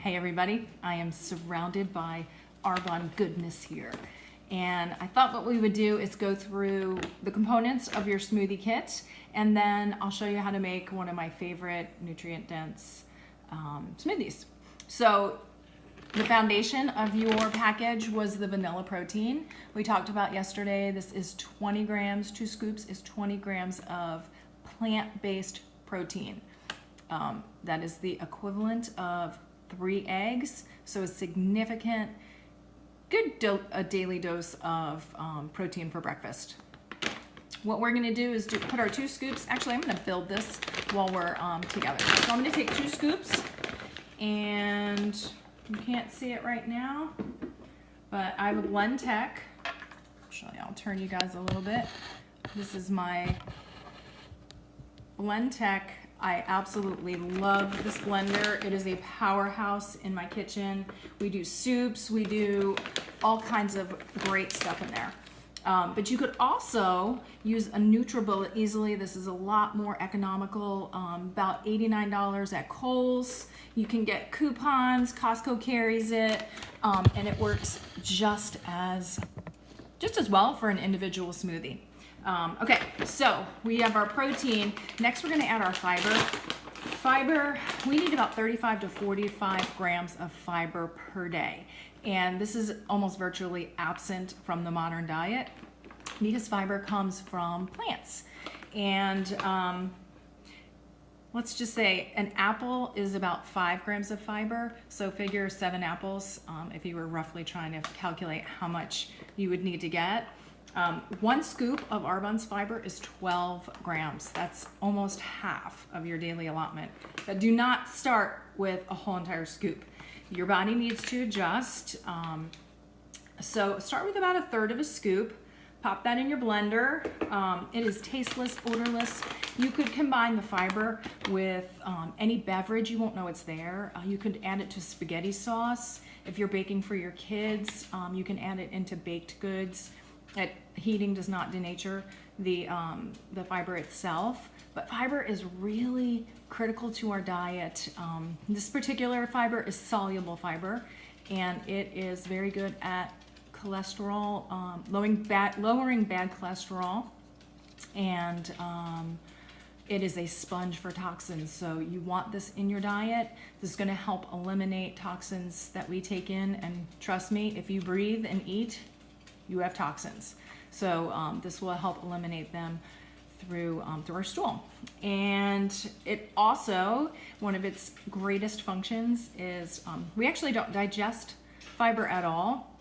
Hey everybody, I am surrounded by Arbonne goodness here. And I thought what we would do is go through the components of your smoothie kit, and then I'll show you how to make one of my favorite nutrient-dense smoothies. So the foundation of your package was the vanilla protein. We talked about yesterday, this is 20 grams, 2 scoops is 20 grams of plant-based protein. That is the equivalent of 3 eggs, so a significant, a daily dose of protein for breakfast. What we're gonna do is put our 2 scoops, actually I'm gonna build this while we're together. So I'm gonna take 2 scoops, and you can't see it right now, but I have a Blend Tech. I'll turn you guys a little bit. This is my Blend Tech. I absolutely love this blender. It is a powerhouse in my kitchen. We do soups, we do all kinds of great stuff in there. But you could also use a NutriBullet easily. This is a lot more economical, about $89 at Kohl's. You can get coupons, Costco carries it, and it works just as well for an individual smoothie. Okay, so we have our protein. Next we're gonna add our fiber. Fiber, we need about 35 to 45 grams of fiber per day. And this is almost virtually absent from the modern diet because fiber comes from plants. And let's just say an apple is about 5 grams of fiber. So figure 7 apples if you were roughly trying to calculate how much you would need to get. 1 scoop of Arbonne's fiber is 12 grams. That's almost half of your daily allotment. But do not start with a whole entire scoop. Your body needs to adjust. So start with about 1/3 of a scoop. Pop that in your blender. It is tasteless, odorless. You could combine the fiber with any beverage. You won't know it's there. You could add it to spaghetti sauce. If you're baking for your kids, you can add it into baked goods. Heating does not denature the fiber itself, but fiber is really critical to our diet. This particular fiber is soluble fiber, and it is very good at cholesterol, lowering bad cholesterol, and it is a sponge for toxins. So you want this in your diet. This is going to help eliminate toxins that we take in, and trust me, if you breathe and eat, you have toxins. So this will help eliminate them through our stool. And it also, one of its greatest functions is we actually don't digest fiber at all.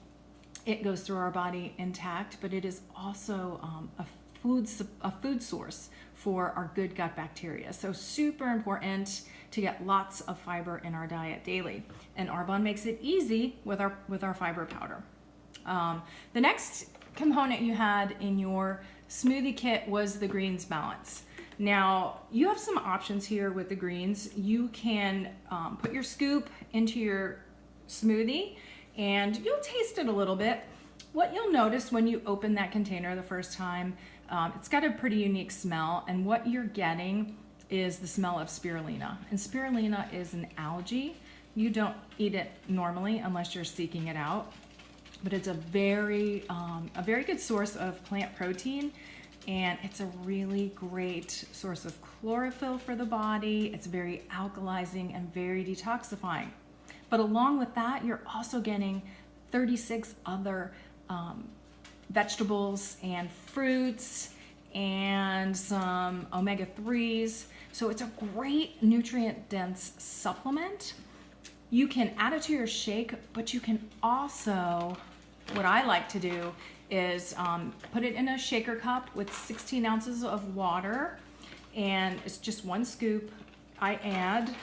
It goes through our body intact, but it is also a food source for our good gut bacteria. So super important to get lots of fiber in our diet daily. And Arbonne makes it easy with our fiber powder. The next component you had in your smoothie kit was the greens balance. Now, you have some options here with the greens. You can put your scoop into your smoothie and you'll taste it a little bit. What you'll notice when you open that container the first time, it's got a pretty unique smell, and what you're getting is the smell of spirulina. And spirulina is an algae. You don't eat it normally unless you're seeking it out. But it's a very good source of plant protein, and it's a really great source of chlorophyll for the body. It's very alkalizing and very detoxifying. But along with that, you're also getting 36 other vegetables and fruits and some omega-3s. So it's a great nutrient-dense supplement. You can add it to your shake, but you can also, what I like to do is put it in a shaker cup with 16 ounces of water, and it's just 1 scoop. I add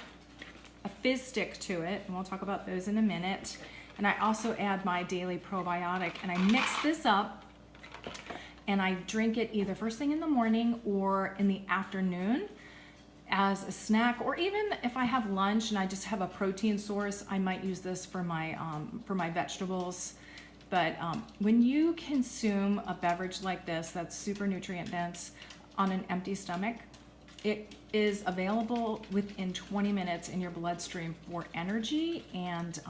a fizz stick to it, and we'll talk about those in a minute. And I also add my daily probiotic, and I mix this up, and I drink it either first thing in the morning or in the afternoon as a snack, or even if I have lunch and I just have a protein source, I might use this for my vegetables. But when you consume a beverage like this that's super nutrient dense on an empty stomach, It is available within 20 minutes in your bloodstream for energy, and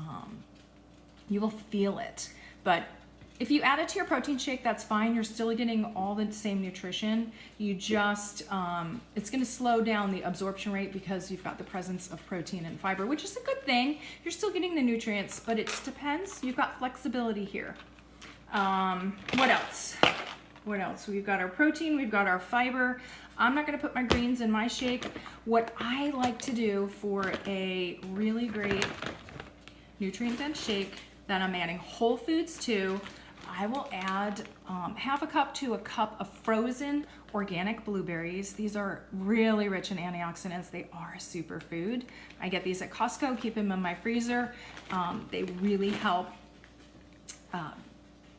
you will feel it. But if you add it to your protein shake, that's fine. You're still getting all the same nutrition. You just, it's gonna slow down the absorption rate because you've got the presence of protein and fiber, which is a good thing. You're still getting the nutrients, but it just depends. You've got flexibility here. What else? What else? We've got our protein, we've got our fiber. I'm not gonna put my greens in my shake. What I like to do for a really great nutrient-dense shake that I'm adding whole foods to, I will add half a cup to a cup of frozen organic blueberries. These are really rich in antioxidants. They are a superfood. I get these at Costco, keep them in my freezer. They really help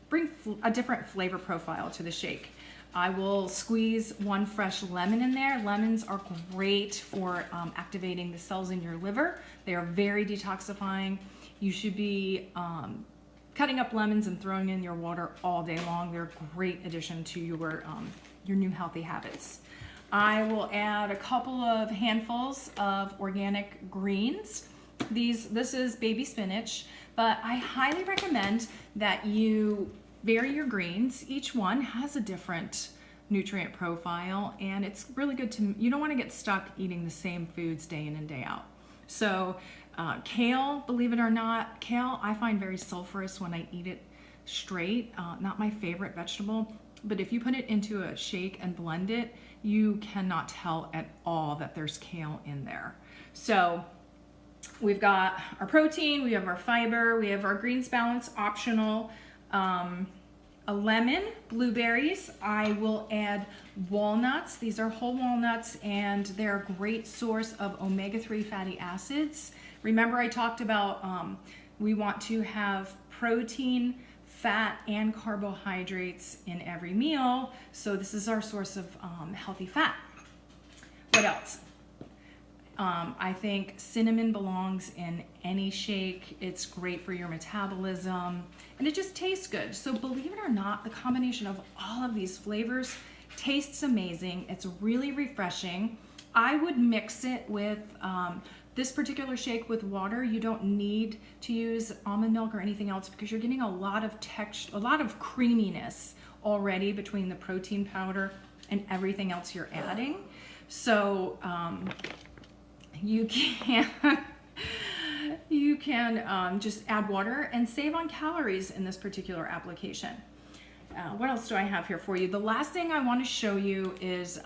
bring a different flavor profile to the shake. I will squeeze one fresh lemon in there. Lemons are great for activating the cells in your liver. They are very detoxifying. You should be cutting up lemons and throwing in your water all day long. They're a great addition to your new healthy habits. I will add a couple of handfuls of organic greens. This is baby spinach, but I highly recommend that you vary your greens. Each one has a different nutrient profile, and it's really good to, you don't want to get stuck eating the same foods day in and day out. So kale, believe it or not, kale I find very sulfurous when I eat it straight. Not my favorite vegetable, but if you put it into a shake and blend it, you cannot tell at all that there's kale in there. So we've got our protein, we have our fiber, we have our greens balance, optional. A lemon, blueberries. I will add walnuts. These are whole walnuts, and they're a great source of omega-3 fatty acids. Remember I talked about we want to have protein, fat, and carbohydrates in every meal. So this is our source of healthy fat. What else? I think cinnamon belongs in any shake. It's great for your metabolism, and it just tastes good. So believe it or not, the combination of all of these flavors tastes amazing. It's really refreshing. I would mix it with this particular shake with water. You don't need to use almond milk or anything else because you're getting a lot of texture, a lot of creaminess already between the protein powder and everything else you're adding. So you can just add water and save on calories in this particular application. What else do I have here for you? The last thing I want to show you is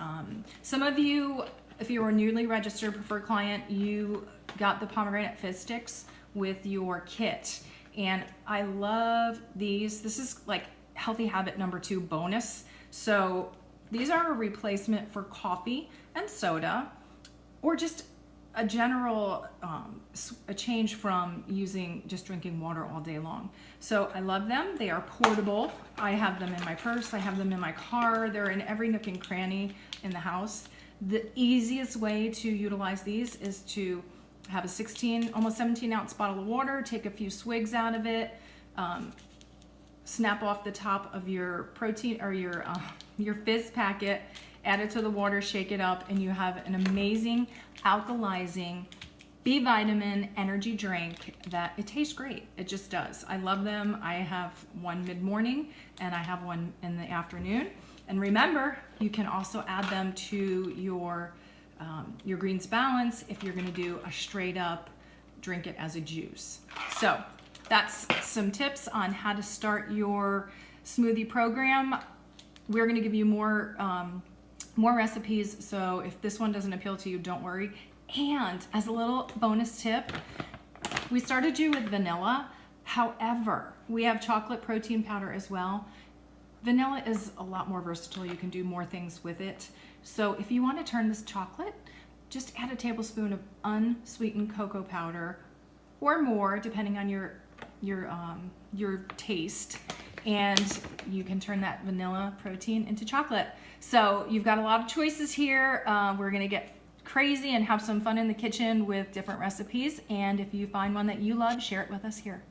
some of you, if you're a newly registered preferred client, you got the pomegranate fizz sticks with your kit. And I love these. This is like healthy habit number 2 bonus. So these are a replacement for coffee and soda, or just a general a change from just drinking water all day long. So I love them. They are portable. I have them in my purse. I have them in my car. They're in every nook and cranny in the house. The easiest way to utilize these is to have a almost 17 ounce bottle of water, take a few swigs out of it, snap off the top of your protein or your fizz packet, add it to the water, shake it up, and you have an amazing alkalizing B vitamin energy drink that it tastes great. It just does. I love them. I have one mid-morning and I have one in the afternoon. And remember, you can also add them to your greens balance if you're gonna do a straight up drink it as a juice. So that's some tips on how to start your smoothie program. We're gonna give you more recipes, so if this one doesn't appeal to you, don't worry. And as a little bonus tip, we started you with vanilla. However, we have chocolate protein powder as well. Vanilla is a lot more versatile. You can do more things with it. So if you want to turn this chocolate, just add a tablespoon of unsweetened cocoa powder or more, depending on your taste, and you can turn that vanilla protein into chocolate. So you've got a lot of choices here. We're gonna get crazy and have some fun in the kitchen with different recipes, and if you find one that you love, share it with us here.